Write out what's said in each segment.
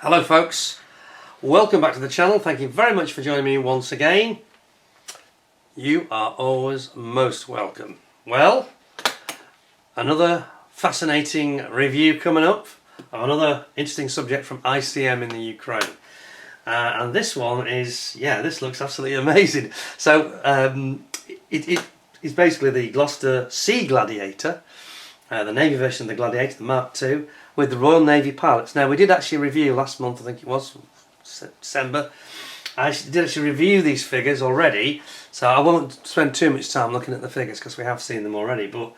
Hello folks, welcome back to the channel. Thank you very much for joining me once again. You are always most welcome. Well, another fascinating review coming up of another interesting subject from ICM in the Ukraine. And this one is, this looks absolutely amazing. So it is basically the Gloster Sea Gladiator, the Navy version of the Gladiator, the Mk.II, with the Royal Navy pilots. Now we did actually review last month, I think it was December. I did actually review these figures already, so I won't spend too much time looking at the figures because we have seen them already. But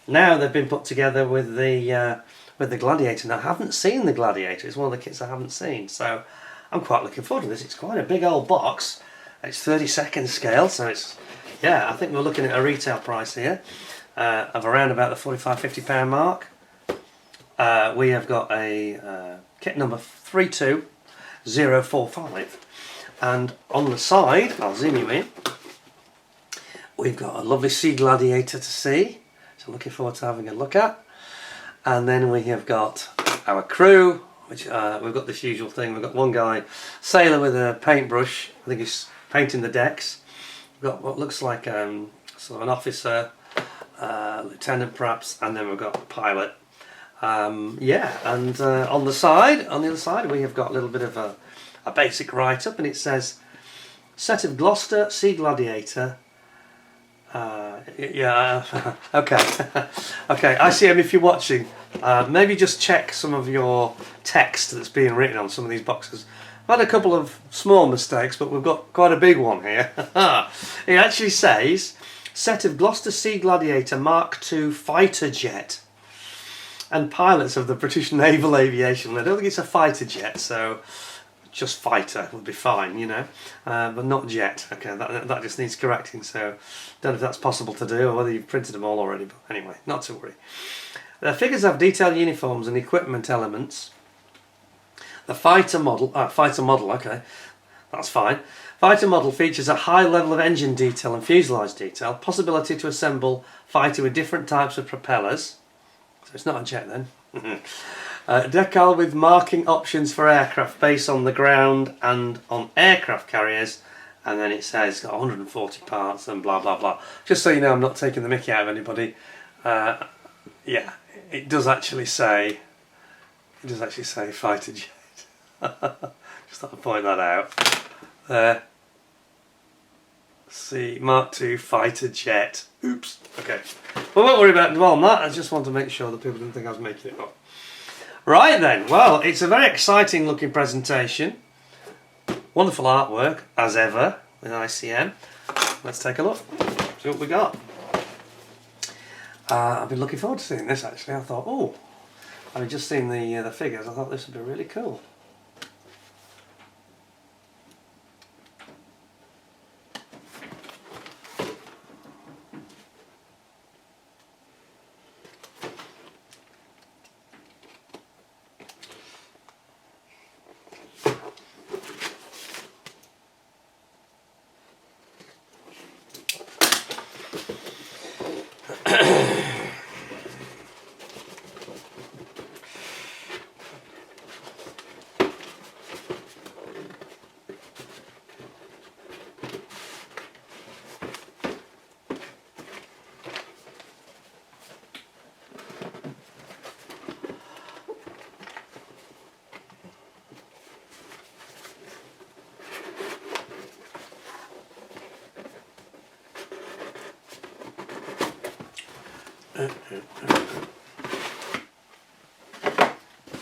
now they've been put together with the Gladiator. Now I haven't seen the Gladiator. It's one of the kits I haven't seen, so I'm quite looking forward to this. It's quite a big old box. It's 32nd scale, so it's I think we're looking at a retail price here of around about the £45–50 mark. We have got a kit number 32045, and on the side, I'll zoom you in, we've got a lovely Sea Gladiator to see, so looking forward to having a look at. And then we have got our crew, which we've got this usual thing. We've got one guy, sailor with a paintbrush, I think he's painting the decks. We've got what looks like sort of an officer, lieutenant perhaps, and then we've got a pilot. And on the other side we have got a little bit of a basic write-up, and it says set of Gloster Sea Gladiator. Okay. Okay, ICM, if you're watching, maybe just check some of your text that's being written on some of these boxes. I've had a couple of small mistakes, but we've got quite a big one here. It actually says set of Gloster Sea Gladiator Mk.II fighter jet and pilots of the British Naval Aviation. I don't think it's a fighter jet, so just fighter would be fine, you know, but not jet. Okay, that just needs correcting, so don't know if that's possible to do or whether you've printed them all already, but anyway, not to worry. The figures have detailed uniforms and equipment elements. The fighter model, okay, that's fine. Fighter model features a high level of engine detail and fuselage detail, possibility to assemble fighter with different types of propellers. So it's not a jet then. Decal with marking options for aircraft based on the ground and on aircraft carriers, and then it says it's got 140 parts and blah blah blah. Just so you know, I'm not taking the mickey out of anybody. It does actually say fighter jet. Just thought I'd point that out. There. See, Mk.II fighter jet. Oops. Okay. Well, won't worry about dwell on that. I just want to make sure that people didn't think I was making it up. Right then. Well, it's a very exciting looking presentation. Wonderful artwork, as ever, with ICM. Let's take a look. See what we got. I've been looking forward to seeing this actually. I thought, having just seen the figures, I thought this would be really cool.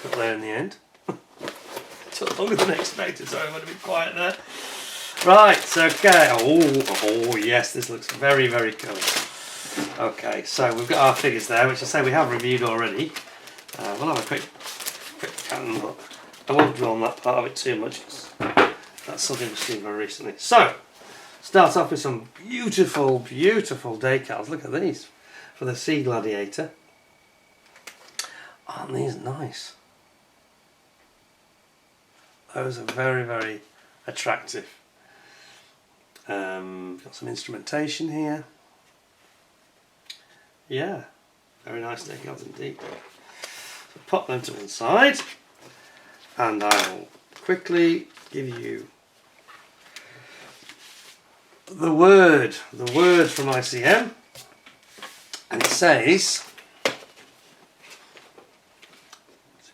Got there in the end. Took longer than expected, sorry, I'm going to be quiet there. Right, okay. Oh yes, this looks very, very cool. Okay, so we've got our figures there, which I say we have reviewed already. We'll have a quick look. I won't dwell on that part of it too much, because that's something we've seen very recently. So, start off with some beautiful, beautiful decals. Look at these for the Sea Gladiator. Aren't these nice? Those are very, very attractive. Got some instrumentation here. Yeah, very nice decals indeed. So pop them to one side. and I will quickly give you the word from ICM, and it says,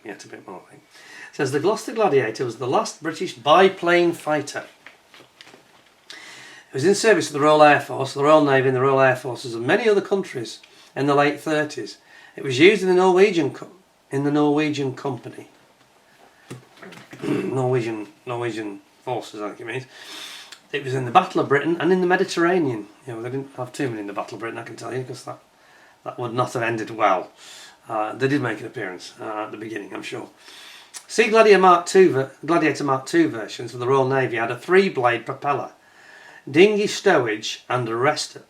yet a bit more. It says the Gloster Gladiator was the last British biplane fighter. It was in service with the Royal Air Force, the Royal Navy and the Royal Air Forces of many other countries in the late 30s. It was used in the Norwegian company. Norwegian forces, I think it means. It was in the Battle of Britain and in the Mediterranean. You know, they didn't have too many in the Battle of Britain, I can tell you, because that would not have ended well. They did make an appearance at the beginning, I'm sure. Sea Gladiator Mark II versions of the Royal Navy had a 3-blade propeller, dinghy stowage and arrestor.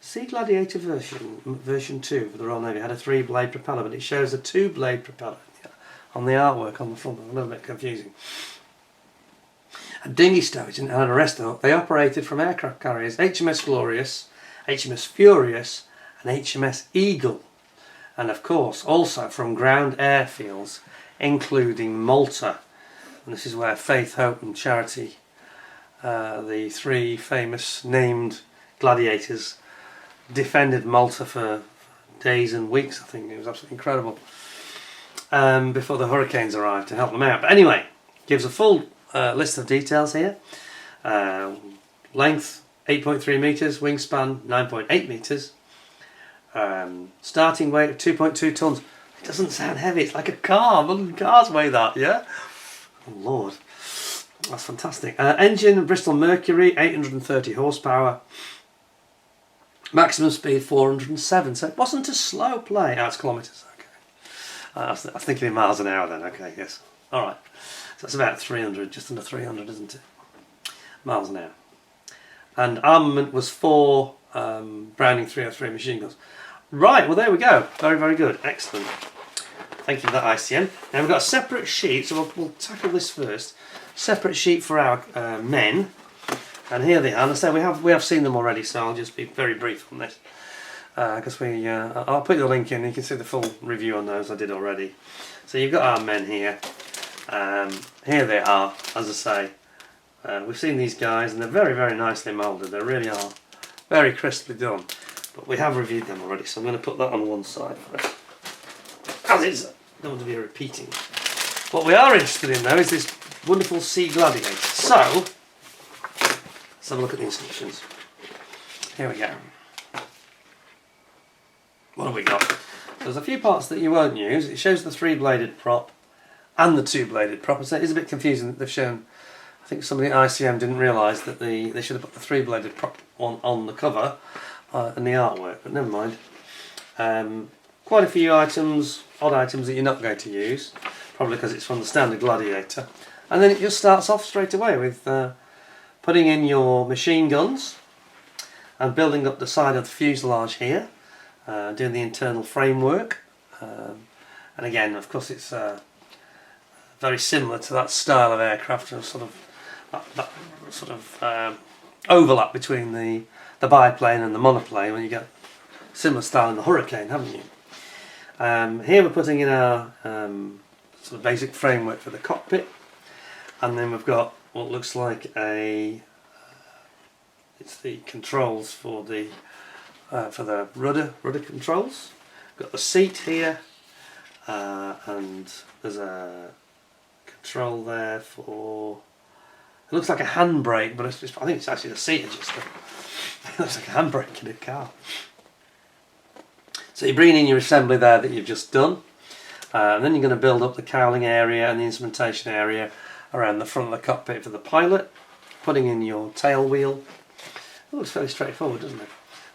Sea Gladiator version 2 of the Royal Navy had a 3-blade propeller, but it shows a 2-blade propeller on the artwork on the front. A little bit confusing. A dinghy stowage and an arrestor. They operated from aircraft carriers HMS Glorious, HMS Furious and HMS Eagle, and of course also from ground airfields including Malta. And this is where Faith, Hope and Charity, the 3 famous named gladiators, defended Malta for days and weeks. I think it was absolutely incredible, before the hurricanes arrived to help them out. But anyway, gives a full list of details here. Length 8.3 metres, wingspan 9.8 metres, starting weight of 2.2 tonnes. It doesn't sound heavy, it's like a car. Modern cars weigh that, yeah? Oh Lord, that's fantastic. Engine Bristol Mercury, 830 horsepower, maximum speed 407, so it wasn't a slow play. It's kilometres, okay. I was thinking in miles an hour then, okay, yes. Alright, so that's about 300, just under 300, isn't it? Miles an hour. And armament was 4 Browning 303 machine guns. Right, well there we go. Very, very good. Excellent. Thank you for that, ICM. Now we've got a separate sheet, so we'll tackle this first. Separate sheet for our men. And here they are. And I say we have seen them already, so I'll just be very brief on this. Because I'll put the link in, you can see the full review on those I did already. So you've got our men here. Here they are, as I say. We've seen these guys and they're very, very nicely moulded. They really are very crisply done. But we have reviewed them already, so I'm going to put that on one side first. As is, I don't want to be repeating. What we are interested in though is this wonderful Sea Gladiator. So, let's have a look at the instructions. Here we go. What have we got? There's a few parts that you won't use. It shows the 3-bladed prop and the 2-bladed prop. So it is a bit confusing that they've shown. I think somebody at ICM didn't realise that they should have put the 3-bladed prop on the cover and the artwork, but never mind. Quite a few items, odd items that you're not going to use, probably because it's from the standard Gladiator. And then it just starts off straight away with putting in your machine guns and building up the side of the fuselage here, doing the internal framework. And again, of course, it's very similar to that style of aircraft, and sort of overlap between the biplane and the monoplane when you get similar style in the Hurricane, haven't you? Here we're putting in our sort of basic framework for the cockpit, and then we've got what looks like it's the controls for the rudder controls. We've got the seat here, and there's a control there for, it looks like a handbrake, but I think it's actually the seat adjuster. It looks like a handbrake in a car. So you're bringing in your assembly there that you've just done, and then you're going to build up the cowling area and the instrumentation area around the front of the cockpit for the pilot, putting in your tail wheel. It looks fairly straightforward, doesn't it?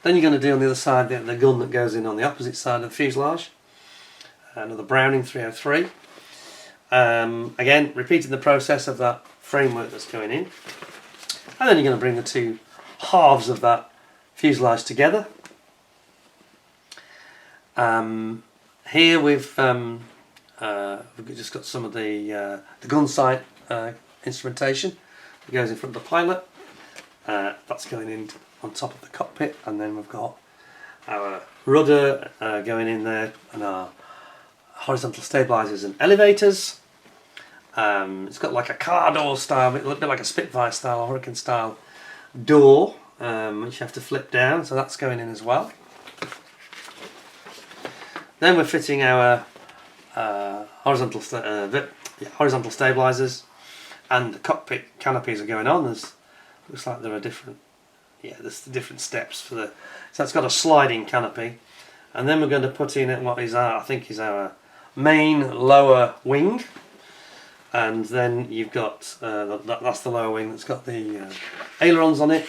Then you're going to do on the other side the gun that goes in on the opposite side of the fuselage, another Browning 303. Again, repeating the process of that framework that's going in, and then you're going to bring the 2 halves of that fuselage together. Here we've just got some of the gun sight instrumentation that goes in front of the pilot. That's going in on top of the cockpit, and then we've got our rudder going in there, and our horizontal stabilisers and elevators. It's got like a car door style, a bit like a Spitfire style or Hurricane style door, which you have to flip down, so that's going in as well. Then we're fitting our horizontal stabilisers, and the cockpit canopies are going on. Looks like there are different steps for the. So it's got a sliding canopy, and then we're going to put in what is I think is our main lower wing, and then you've got that's the lower wing that's got the ailerons on it.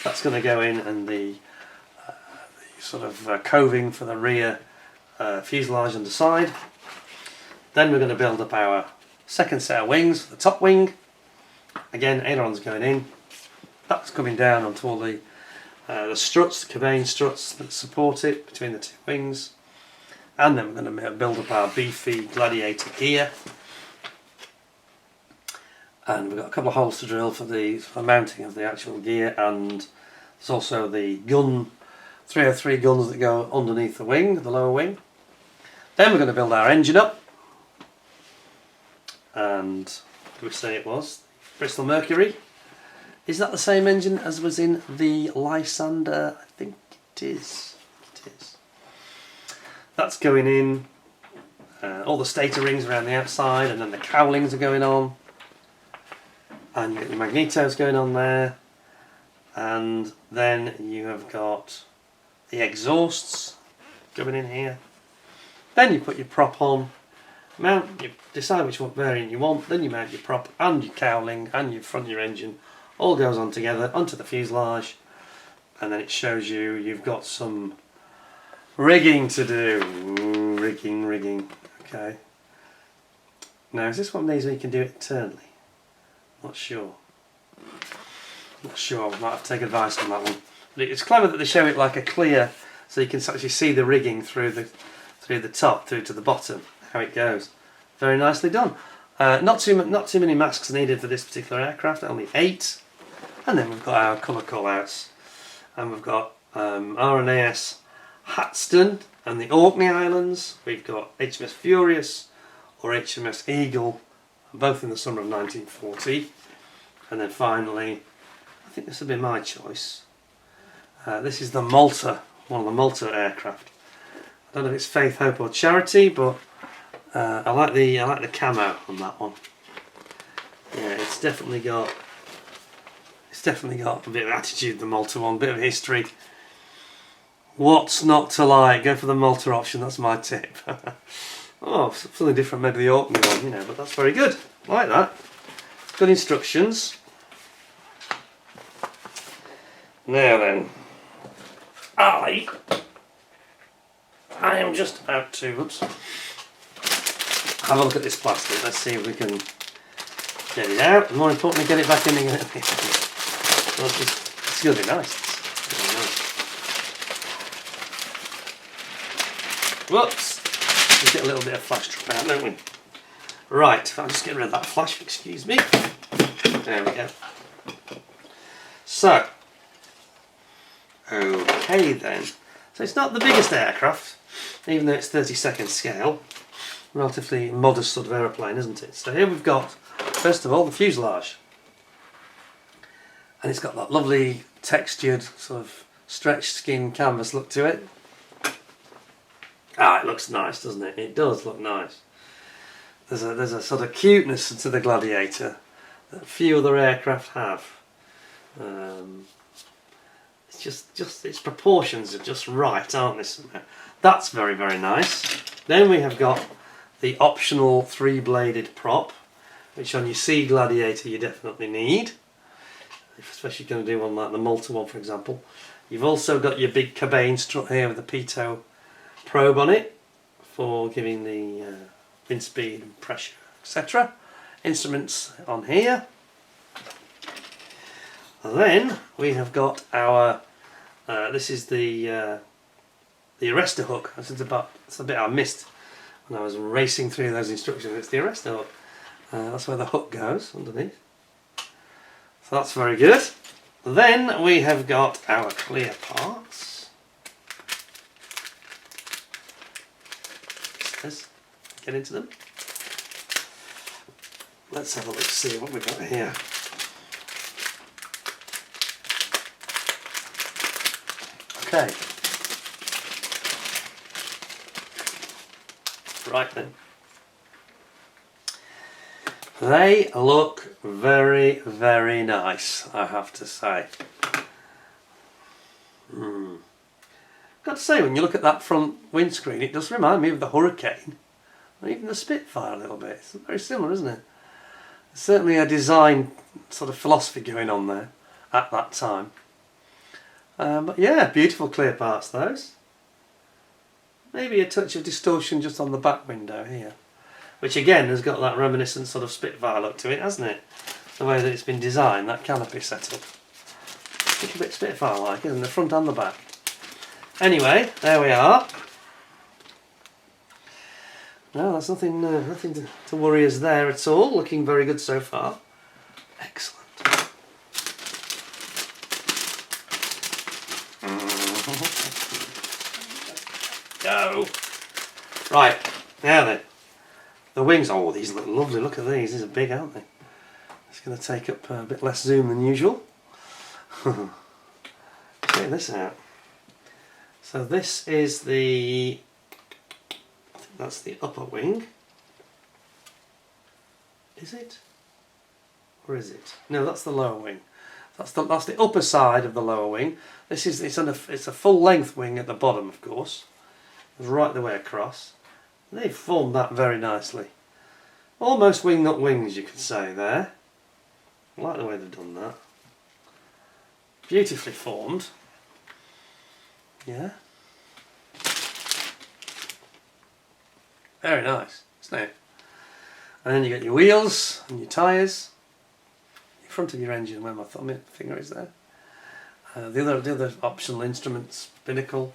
That's going to go in, and the sort of coving for the rear fuselage on the side. Then we're going to build up our second set of wings for the top wing. Again, ailerons going in. That's coming down onto all the struts, the cabane struts that support it between the two wings. And then we're going to build up our beefy Gladiator gear. And we've got a couple of holes to drill for the mounting of the actual gear, and there's also the 303 guns that go underneath the wing, the lower wing. Then we're going to build our engine up, and did we say it was Bristol Mercury? Is that the same engine as was in the Lysander? I think it is. That's going in. All the stator rings around the outside, and then the cowlings are going on, and the magnetos going on there, and then you have got the exhausts going in here. Then you put your prop on, you decide which variant you want, then you mount your prop and your cowling and your front of your engine, all goes on together onto the fuselage, and then it shows you've got some rigging to do. Ooh, rigging, okay. Now is this one of these where you can do it internally? Not sure, I might have to take advice on that one. But it's clever that they show it like a clear, so you can actually see the rigging through the top through to the bottom, how it goes. Very nicely done. Not too many masks needed for this particular aircraft, only 8. And then we've got our colour call-outs, and we've got RNAS Hatston and the Orkney Islands. We've got HMS Furious or HMS Eagle, both in the summer of 1940. And then finally, I think this will be my choice. This is the Malta, one of the Malta aircraft. I don't know if it's Faith, Hope or Charity, but I like the camo on that one. Yeah, it's definitely got a bit of attitude, the Malta one, a bit of history. What's not to like? Go for the Malta option, that's my tip. Oh, something different, maybe the Orkney one, but that's very good. I like that. Good instructions. Now then, I am just about to have a look at this plastic. Let's see if we can get it out, and more importantly, get it back in again. Well, it's going to be nice. Whoops! We get a little bit of flash drop out, don't we? Right, I'll just get rid of that flash, excuse me. There we go. So, okay then. So it's not the biggest aircraft, even though it's 32nd scale. Relatively modest sort of aeroplane, isn't it? So here we've got, first of all, the fuselage. And it's got that lovely textured sort of stretched skin canvas look to it. Ah, it looks nice, doesn't it? It does look nice. There's a sort of cuteness to the Gladiator that few other aircraft have. It's just its proportions are just right, aren't they? Somehow? That's very, very nice. Then we have got the optional 3-bladed prop, which on your Sea Gladiator you definitely need, especially if you're going to do one like the Malta one, for example. You've also got your big cabane strut here with the pitot probe on it for giving the wind speed and pressure, etc. Instruments on here. And then we have got our this is the arrestor hook. That's the bit I missed when I was racing through those instructions. It's the arrestor hook. That's where the hook goes underneath. So that's very good. Then we have got our clear parts. get into them. Let's have a look, see what we've got here. Okay. Right then. They look very, very nice, I have to say. Got to say, when you look at that front windscreen, it does remind me of the Hurricane, or even the Spitfire a little bit. It's very similar, isn't it? There's certainly a design sort of philosophy going on there at that time. But yeah, beautiful clear parts, those. Maybe a touch of distortion just on the back window here, which again has got that reminiscent sort of Spitfire look to it, hasn't it? The way that it's been designed, that canopy setup. A little bit Spitfire-like, isn't it? The front and the back. Anyway, there we are. No, there's nothing to worry us there at all. Looking very good so far. Excellent. Go! Right, now then. The wings, oh, these look lovely. Look at these. These are big, aren't they? It's going to take up a bit less zoom than usual. Check this out. So this is the, I think that's the upper wing. Is it? Or is it? No, that's the lower wing. That's the upper side of the lower wing. This is it's a full length wing at the bottom, of course. It's right the way across. They've formed that very nicely. Almost wing nut wings, you could say there. I like the way they've done that. Beautifully formed. Yeah. Very nice, isn't it? And then you get your wheels and your tyres. In front of your engine where my finger is there. The other optional instruments, binnacle.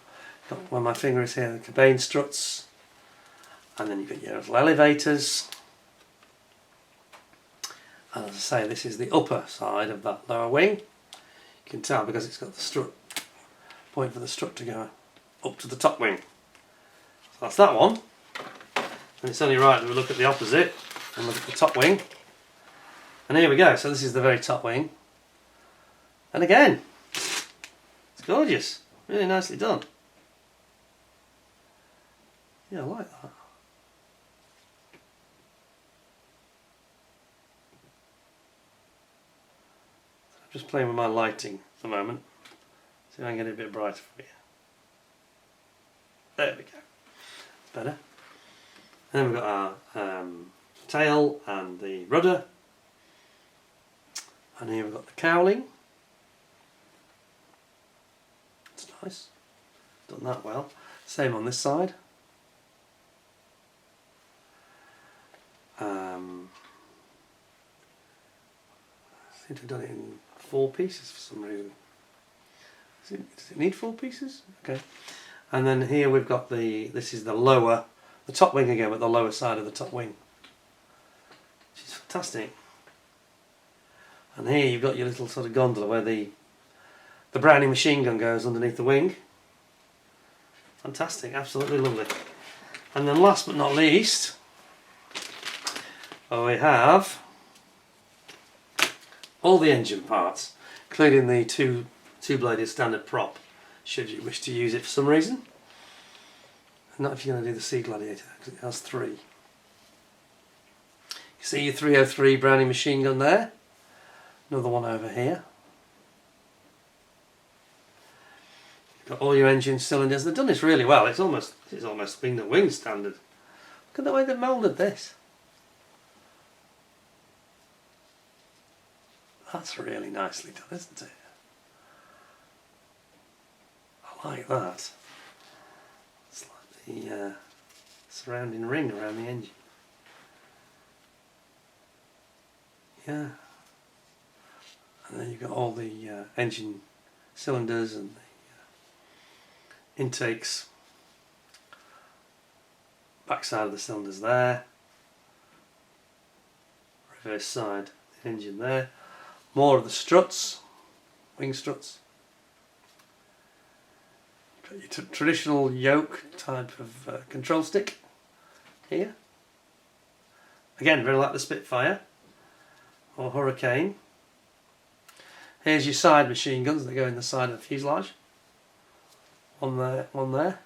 Got where my finger is here, the cabane struts. And then you've got your little elevators. And as I say, this is the upper side of that lower wing. You can tell because it's got the strut, point for the strut to go up to the top wing. So that's that one. And it's only right that we look at the opposite and look at the top wing. And here we go, so this is the very top wing. And again, it's gorgeous, really nicely done. Yeah, I like that. I'm just playing with my lighting at the moment. See if I can get it a bit brighter for you. There we go. Better. And then we've got our tail and the rudder. And here we've got the cowling. That's nice. Done that well. Same on this side. I think I've done it in 4 pieces for some reason. Does it need 4 pieces? Okay. And then here we've got this is the top wing again, but the lower side of the top wing. Which is fantastic. And here you've got your little sort of gondola where the Browning machine gun goes underneath the wing. Fantastic, absolutely lovely. And then last but not least, we have all the engine parts, including the two-bladed standard prop, should you wish to use it for some reason. Not if you're going to do the C Gladiator, because it has 3. You see your 303 Browning machine gun there. Another one over here. You've got all your engine cylinders. They've done this really well. It's almost wing to wing standard. Look at the way they've moulded this. That's really nicely done, isn't it? I like that. It's like the surrounding ring around the engine. Yeah. And then you've got all the engine cylinders and the intakes. Back side of the cylinders there. Reverse side, the engine there. More of the struts, wing struts. Got your traditional yoke type of control stick here. Again, very like the Spitfire or Hurricane. Here's your side machine guns that go in the side of the fuselage. One there, one there.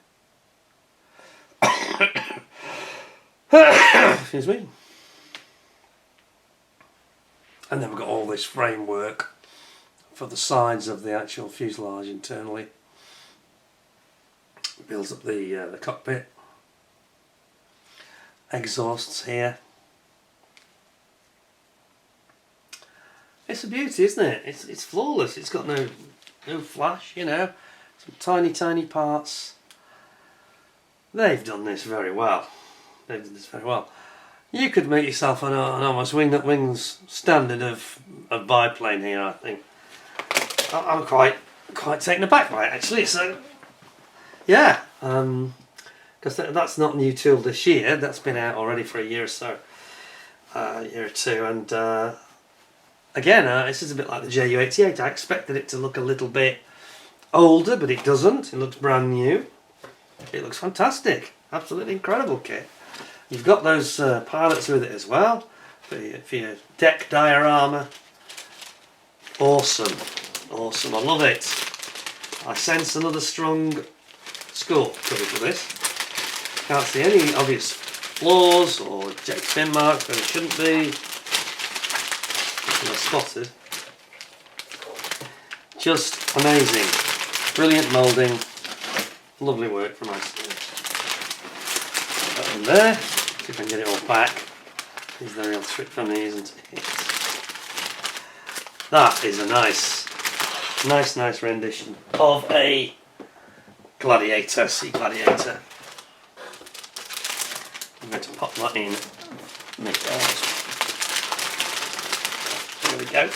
Excuse me. And then we've got all this framework for the sides of the actual fuselage internally. Builds up the cockpit. Exhausts here. It's a beauty, isn't it? It's flawless. It's got no flash, you know. Some tiny parts. They've done this very well. They've done this very well. You could make yourself an almost wing-that-wings standard of biplane here, I think. I'm quite taken aback by it, actually. So, yeah, because that's not new tool this year. That's been out already for a year or so, a year or two, and again, this is a bit like the Ju-88. I expected it to look a little bit older, but it doesn't. It looks brand new. It looks fantastic. Absolutely incredible kit. You've got those pilots with it as well for your deck diorama. Awesome, awesome. I love it. I sense another strong score coming for this. Can't see any obvious flaws or eject fin marks where there shouldn't be. Spotted. Just amazing. Brilliant moulding. Lovely work from ICM. That one there. See if I can get it all back. Is the real trick for me, isn't it? That is a nice rendition of a Gladiator, Sea Gladiator. I'm going to pop that in. Make that. There we go.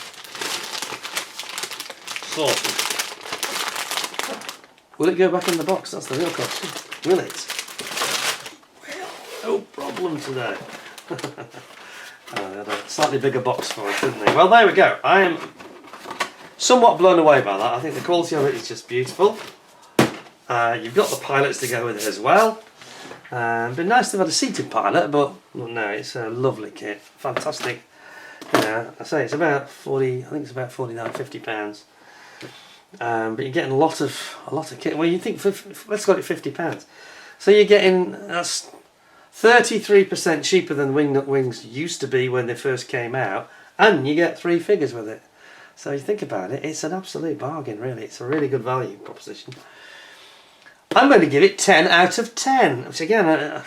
Sorted. Will it go back in the box? That's the real question. Will it? Well, no problem today. They had a slightly bigger box for it, didn't they? Well, there we go. I am somewhat blown away by that. I think the quality of it is just beautiful. You've got the pilots to go with it as well. It'd be nice to have had a seated pilot, but no, it's a lovely kit. Fantastic. I say it's about 40. I think it's about 49–50 pounds. But you're getting a lot of kit. Well, you think let's call it £50. So you're getting that's 33% cheaper than Wingnut Wings used to be when they first came out, and you get 3 figures with it. So you think about it, it's an absolute bargain, really. It's a really good value proposition. I'm going to give it 10 out of 10, which again,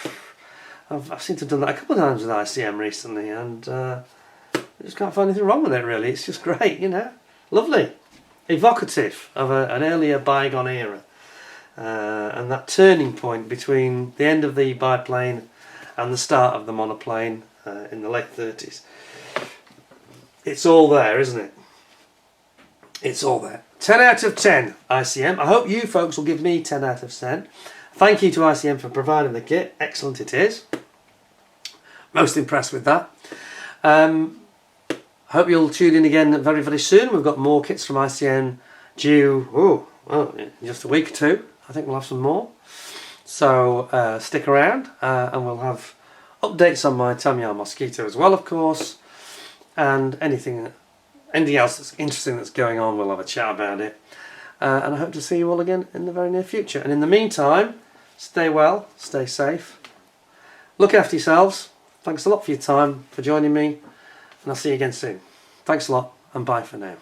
I've seemed to have done that a couple of times with ICM recently, and I just can't find anything wrong with it, really. It's just great, you know. Lovely. Evocative of an earlier bygone era. And that turning point between the end of the biplane and the start of the monoplane in the late 30s. It's all there, isn't it? It's all there. 10 out of 10 ICM. I hope you folks will give me 10 out of 10. Thank you to ICM for providing the kit. Excellent it is. Most impressed with that. I hope you'll tune in again very, very soon. We've got more kits from ICM due in just a week or two. I think we'll have some more. So stick around and we'll have updates on my Tamiya Mosquito as well, of course. And anything else that's interesting that's going on, we'll have a chat about it. And I hope to see you all again in the very near future. And in the meantime, stay well, stay safe. Look after yourselves. Thanks a lot for your time, for joining me. And I'll see you again soon. Thanks a lot, and bye for now.